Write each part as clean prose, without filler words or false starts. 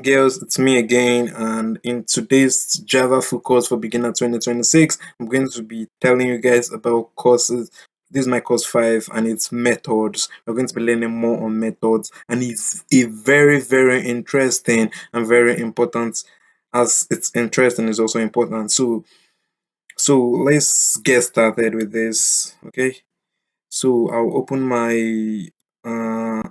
Girls, it's me again, and in today's Java Focus for Beginner 2026, I'm going to be telling you guys about courses. This is my course 5, and it's methods. We're going to be learning more on methods, and it's a very, very interesting and very important. As it's interesting, is also important. So let's get started with this. Okay, so I'll open my uh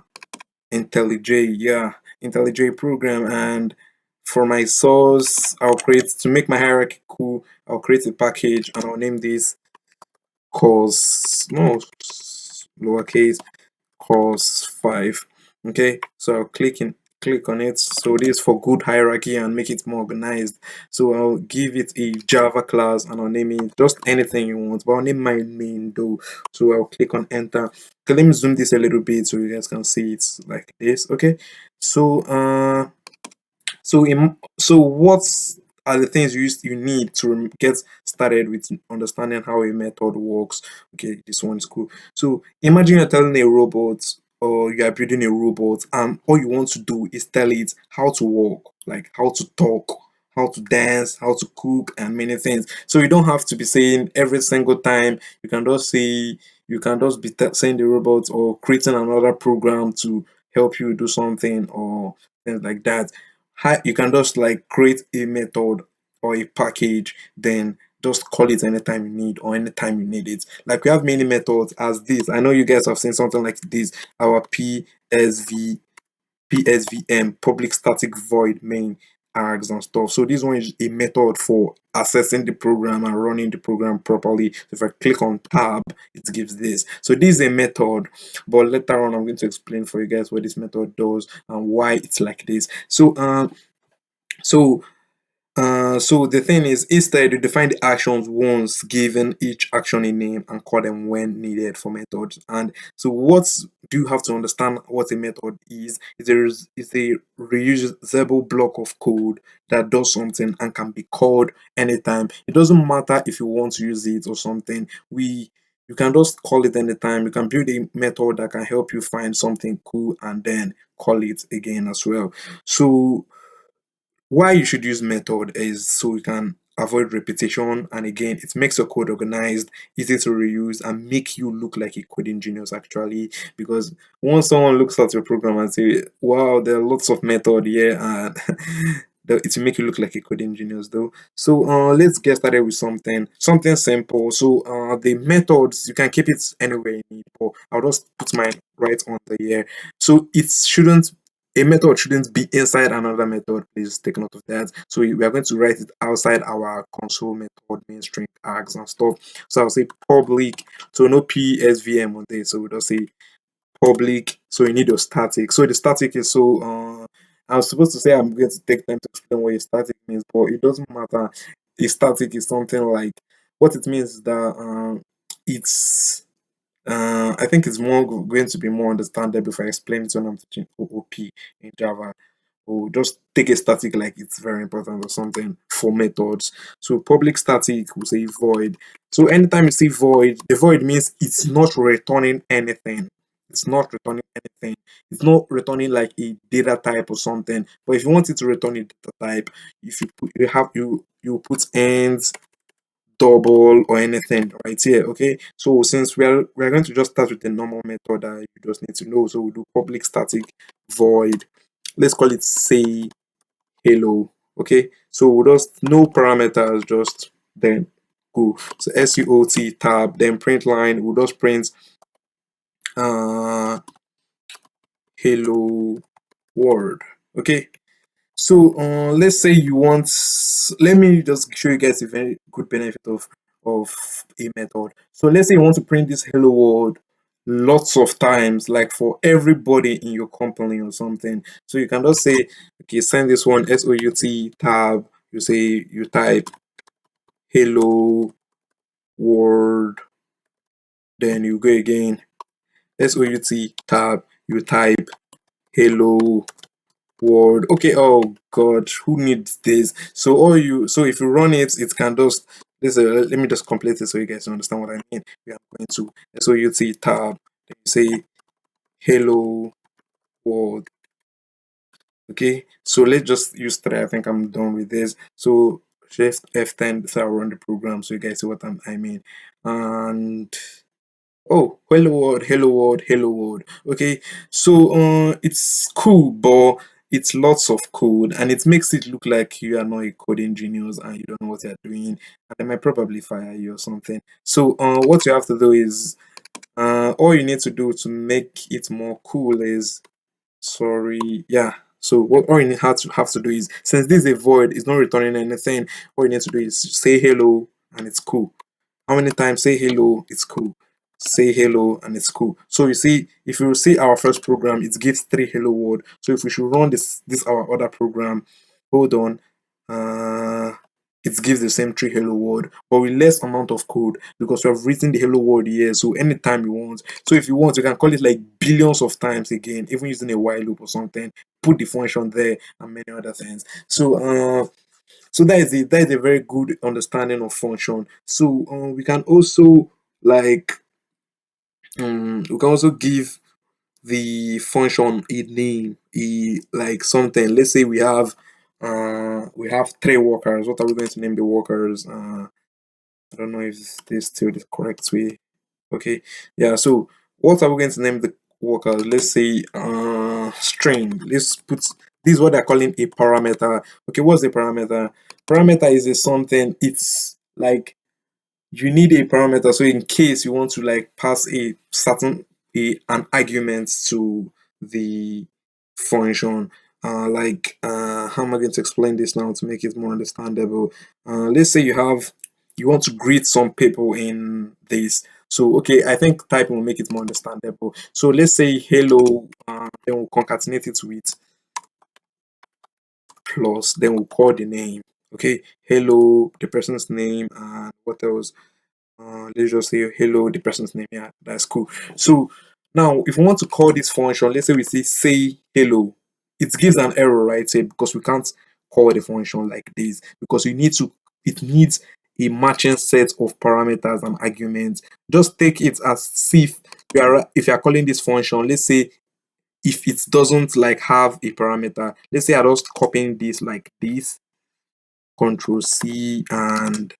IntelliJ, yeah, IntelliJ program, and for my source, I'll create to make my hierarchy cool. I'll create a package and I'll name this course no lowercase course 5. Okay, so I'll click on it. So this is for good hierarchy and make it more organized. So I'll give it a Java class and I'll name it just anything you want, but I'll name my main though. So I'll click on enter. Okay, let me zoom this a little bit so you guys can see it like this. Okay, so so what are the things you need to get started with understanding how a method works? Okay, this one's cool. So imagine you're telling a robot or you are building a robot and all you want to do is tell it how to walk, like how to talk, how to dance, how to cook, and many things. So you don't have to be saying every single time. You can just say you can just be saying the robot or creating another program to help you do something or things like that. You can just like create a method or a package, then just call it anytime you need or anytime you need it. Like we have many methods as this. I know you guys have seen something like this. Our PSVM, public static void main args and stuff. So this one is a method for accessing the program and running the program properly. So if I click on tab, it gives this. So this is a method, but later on I'm going to explain for you guys what this method does and why it's like this. So so the thing is, instead you define the actions once, given each action a name, and call them when needed for methods. And so, what do you have to understand? What a method is? It's a reusable block of code that does something and can be called anytime. It doesn't matter if you want to use it or something. You can just call it anytime. You can build a method that can help you find something cool and then call it again as well. So why you should use method is so you can avoid repetition, and again it makes your code organized, easy to reuse, and make you look like a coding genius actually. Because once someone looks at your program and say, wow, there are lots of method here, and it will make you look like a coding genius though. So let's get started with something simple. So the methods, you can keep it anywhere you need, but I'll just put mine right on the here. So it shouldn't a method shouldn't be inside another method. Please take note of that. So we are going to write it outside our console method, main string args and stuff. So I'll say public. So no PSVM on this. So we'll just say public. So you need your static. So the static is so I was supposed to say I'm going to take time to explain what a static means, but it doesn't matter. A static is something like what it means is that it's I think it's going to be more understandable if I explain it when I'm teaching OOP in Java. Or just take a static like it's very important or something for methods. So public static will say void. So anytime you see void, the void means it's not returning anything. It's not returning anything. It's not returning like a data type or something. But if you want it to return a data type, if you put you put ends double or anything right here. Okay, so since we are going to just start with the normal method that you just need to know, so we'll do public static void, let's call it say hello. Okay, so we'll just no parameters, just then go. So SUOT tab, then print line, we'll just print uh hello world. Okay, so let's say you want. Let me just show you guys a very good benefit of a method. So let's say you want to print this hello world lots of times, like for everybody in your company or something. So you can just say, okay, send this one SOUT tab. You say you type hello world, then you go again SOUT tab. You type hello word. Okay, oh god, who needs this? So so if you run it, it can just let me just complete it so you guys understand what I mean. We are going to SOUT tab, then you say hello world. Okay, so let's just use 3. I think I'm done with this. So shift F10, so I'll run the program so you guys see what I mean. And oh, hello world, hello world, hello world. Okay, so it's cool, but it's lots of code and it makes it look like you are not a coding genius and you don't know what you're doing, and they might probably fire you or something. So what you have to do is all you need to do to make it more cool is, sorry, yeah. So what all you have to do is, since this is a void, it's not returning anything, all you need to do is say hello and it's cool. How many times say hello, it's cool. Say hello and it's cool. So you see, if you see our first program, it gives 3 hello word. So if we should run this our other program, hold on, uh it gives the same 3 hello word, but with less amount of code because we have written the hello word here. So anytime you want. So if you want, you can call it like billions of times again, even using a while loop or something, put the function there and many other things. So that is a very good understanding of function. So we can also like we can also give the function a name, a like something. Let's say we have 3 workers. What are we going to name the workers? I don't know if this is still the correct way. Okay, yeah. So what are we going to name the workers? Let's say string. Let's put this is what they're calling a parameter. Okay, what's a parameter? Parameter is a something. It's like you need a parameter, so in case you want to like pass a certain an argument to the function, how am I going to explain this now to make it more understandable? Let's say you want to greet some people in this. So okay, I think typing will make it more understandable. So let's say hello, then we'll concatenate it with plus, then we'll call the name. Okay, hello, the person's name, and what else? Let's just say hello, the person's name. Yeah, that's cool. So now, if we want to call this function, let's say we say hello, it gives an error, right? Say because we can't call the function like this because it needs a matching set of parameters and arguments. Just take it as if you are calling this function. Let's say if it doesn't like have a parameter, let's say I just copying this like this, Control C and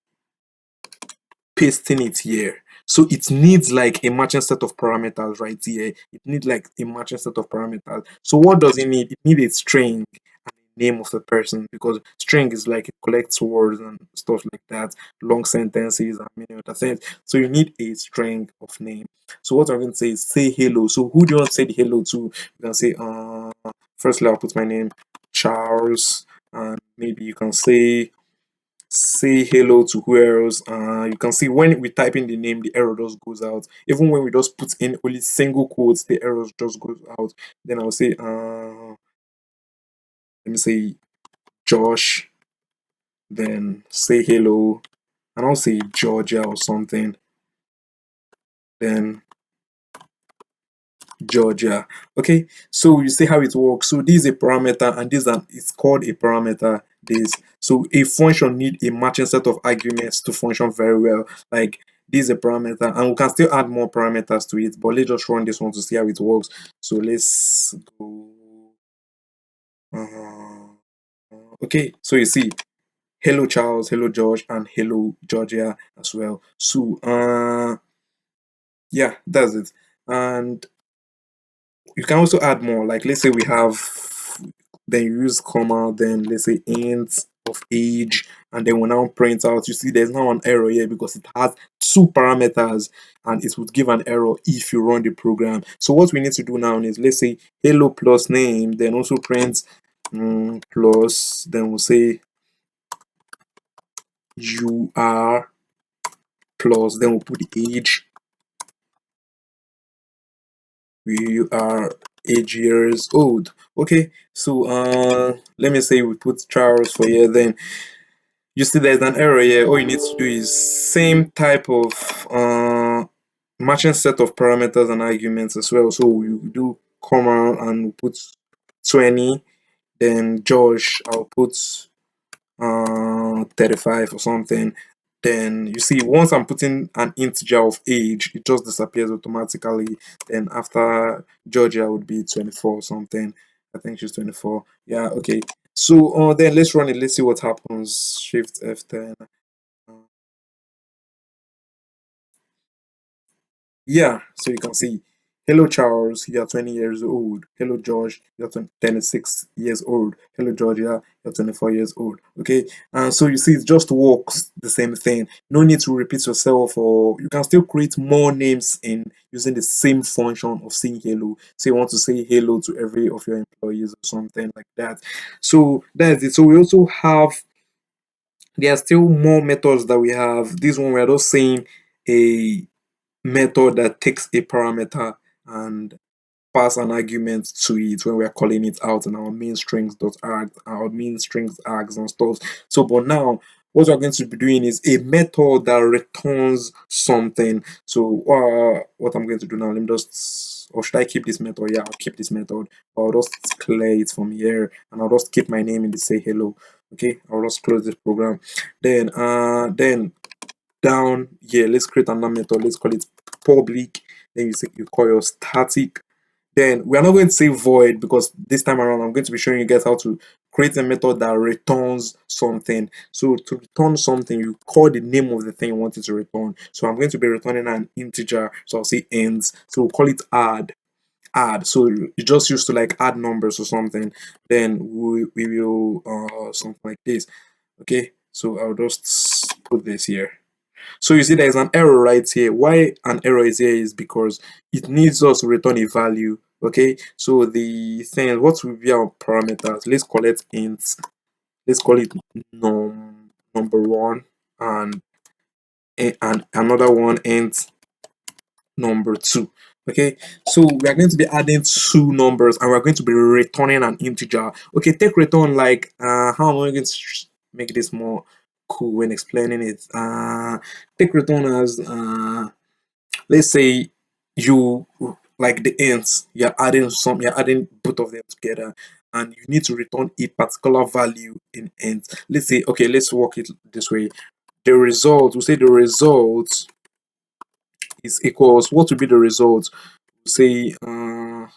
pasting it here. So it needs like a matching set of parameters right here. It needs like a matching set of parameters. So what does it need? It needs a string and a name of the person because string is like it collects words and stuff like that, long sentences and many other things. So you need a string of name. So what I'm going to say is say hello. So who do you want to say the hello to? You can say firstly I'll put my name Charles, and maybe you can say hello to who else. You can see when we type in the name, the error just goes out. Even when we just put in only single quotes, the error just goes out. Then I'll say, let me say Josh, then say hello, and I'll say Georgia or something. Then Georgia. Okay, so you see how it works. So this is a parameter, and it's called a parameter. This so a function need a matching set of arguments to function very well. Like this is a parameter, and we can still add more parameters to it. But let's just run this one to see how it works. So let's go. Uh, okay, so you see, hello Charles, hello George, and hello Georgia as well. So yeah, that's it. And you can also add more, like let's say we have, then you use comma, then let's say int of age, and then we now print out. You see there's now an error here because it has 2 parameters and it would give an error if you run the program. So what we need to do now is let's say hello plus name, then also print plus, then we'll say you are plus, then we'll put the age. We are 8 years old. Okay, so let me say we put Charles for here, then you see there's an error here. All you need to do is same type of matching set of parameters and arguments as well. So you do comma and put 20, then Josh I'll put 35 or something. Then you see once I'm putting an integer of age, it just disappears automatically. Then after Georgia would be 24 or something. I think she's 24. Yeah, okay. So then let's run it. Let's see what happens. Shift F10. Yeah, so you can see, hello Charles, you're 20 years old. Hello George, you're 26 years old. Hello Georgia, you're 24 years old. Okay, and so you see, it just works the same thing. No need to repeat yourself, or you can still create more names in using the same function of saying hello. So you want to say hello to every of your employees or something like that. So that's it. So we also have, there are still more methods that we have. This one we're just saying a method that takes a parameter and pass an argument to it when we're calling it out in our main strings.arg, our main strings args and stuff. So but now what we're going to be doing is a method that returns something. So what I'm going to do now, let me just, or should I keep this method? Yeah, I'll keep this method. I'll just clear it from here and I'll just keep my name in the say hello. Okay, I'll just close this program. Then down here, let's create another method. Let's call it public. Then you call your static. Then we are not going to say void, because this time around I'm going to be showing you guys how to create a method that returns something. So to return something, you call the name of the thing you want it to return. So I'm going to be returning an integer, so I'll say ends. So we'll call it add. So you just used to like add numbers or something. Then we will something like this. Okay, so I'll just put this here. So you see there's an error right here. Why an error is here is because it needs us to return a value. Okay, so the thing, what will be our parameters? Let's call it int. Let's call it number one, and another one int number two. Okay, so we are going to be adding two numbers and we're going to be returning an integer. Okay, take return like how am I going to make this more cool when explaining it? Take return as let's say you like the ends, you're adding both of them together and you need to return a particular value in ends. Let's say, okay, let's work it this way. The result, we'll say the result is equals, what will be the result? We'll say the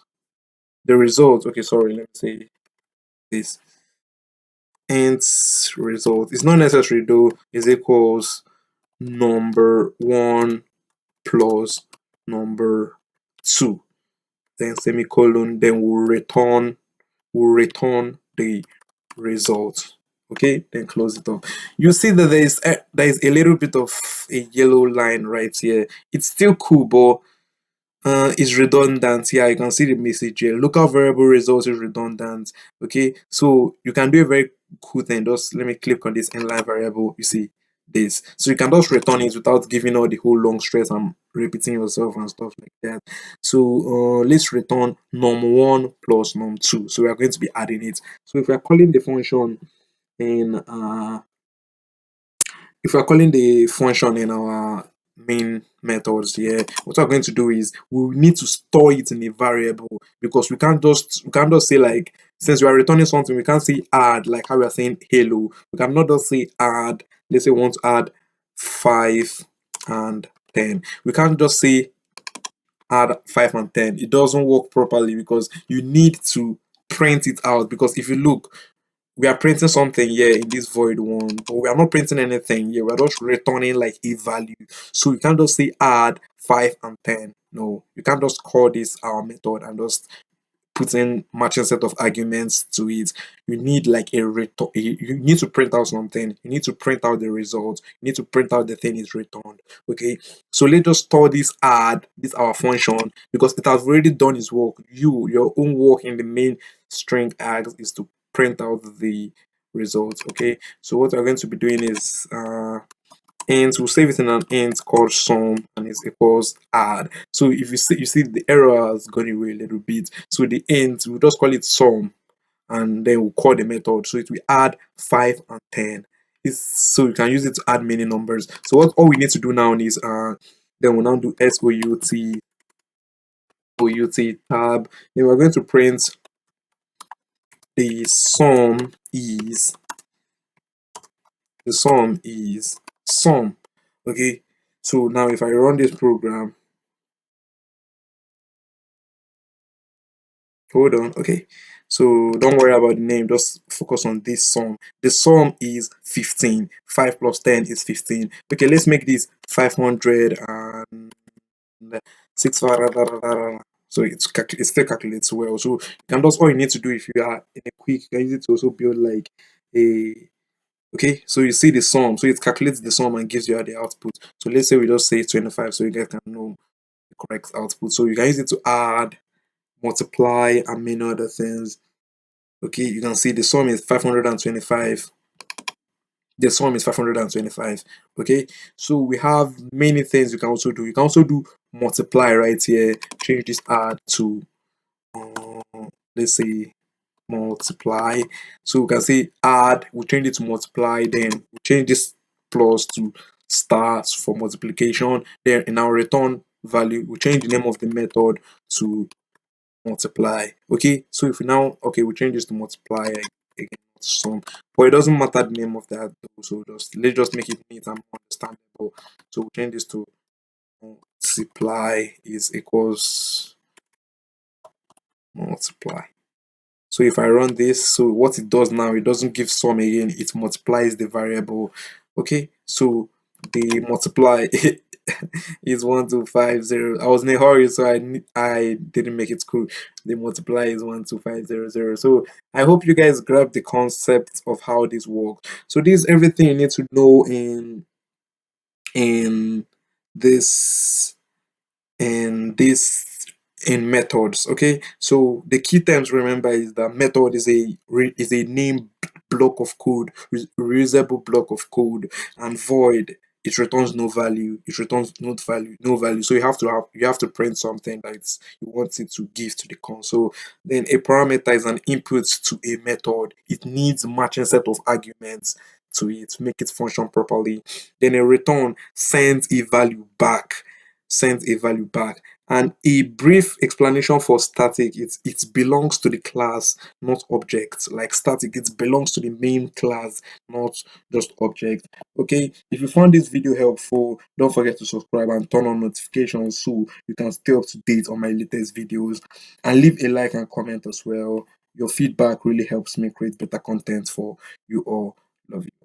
result, okay, sorry, let me say this. Ends result, it's not necessary though, is equals number one plus number two, then semicolon, then we'll return the result. Okay, then close it up. You see that there is a little bit of a yellow line right here. It's still cool, but it's redundant. Yeah, you can see the message here. Local variable results is redundant. Okay, so you can do a very cool thing. Just let me click on this inline variable. You see this, so you can just return it without giving all the whole long stress and repeating yourself and stuff like that. So let's return num1 plus num2. So we are going to be adding it. So if we are calling the function in if we're calling the function in our main methods here, what we're going to do is we need to store it in a variable, because we can't just say, like, since we are returning something, we can't say add like how we are saying hello. We cannot just say add. Let's say we want to add 5 and 10. We can't just say add 5 and 10. It doesn't work properly, because you need to print it out. Because if you look, we are printing something here in this void one, but we are not printing anything here. We're just returning like a value. So you can't just say add 5 and 10. No, you can't just call this our method and just put in matching set of arguments to it. You need like a return. You need to print out something. You need to print out the result. You need to print out the thing is returned. Okay, so let's just store this add, this our function, because it has already done its work. Your own work in the main string args is to print out the results. Okay, so what we're going to be doing is int, we'll save it in an int called sum, and it's equals add. So if you see the error has gone away a little bit. So the int, we'll just call it sum, and then we'll call the method. So it will add 5 and 10. So you can use it to add many numbers. So what all we need to do now is then we'll now do SOUT tab. Then we're going to print the sum. Okay, so now if I run this program, hold on, okay, So don't worry about the name, just focus on this sum. The sum is 15. 5 plus 10 is 15. Okay, let's make this 500 and 6. So it still calculates well. So you can just, all you need to do if you are in a quick, you can use it to also build like a, okay, so you see the sum, so it calculates the sum and gives you the output. So let's say we just say 25, so you guys can know the correct output. So you can use it to add, multiply, and many other things. Okay, you can see the sum is 525. The sum is 525. Okay, so we have many things you can also do. You can also do multiply right here. Change this add to let's say multiply. So we can say add, we change it to multiply, then we change this plus to stars for multiplication. Then in our return value, we change the name of the method to multiply. Okay, so if we now, okay, we change this to multiply again, sum, but it doesn't matter the name of that though, so let's just make it neat and more understandable. So we change this to multiply is equals multiply. So if I run this, so what it does now, it doesn't give sum again, it multiplies the variable. Okay, so the multiply is 1250. I was in a hurry, so I didn't make it cool. The multiply is 12500. So I hope you guys grab the concept of how this works. So this is everything you need to know in this this in methods. Okay, so the key terms remember is that method is a name block of code, reusable block of code, and void, it returns no value, it returns no value. So you have to print something that you want it to give to the console. Then a parameter is an input to a method, it needs matching set of arguments to it to make it function properly. Then a return sends a value back. And a brief explanation for static, it belongs to the class, not object. Like static, it belongs to the main class, not just object. Okay, if you found this video helpful, don't forget to subscribe and turn on notifications so you can stay up to date on my latest videos, and leave a like and comment as well. Your feedback really helps me create better content for you all. Love you.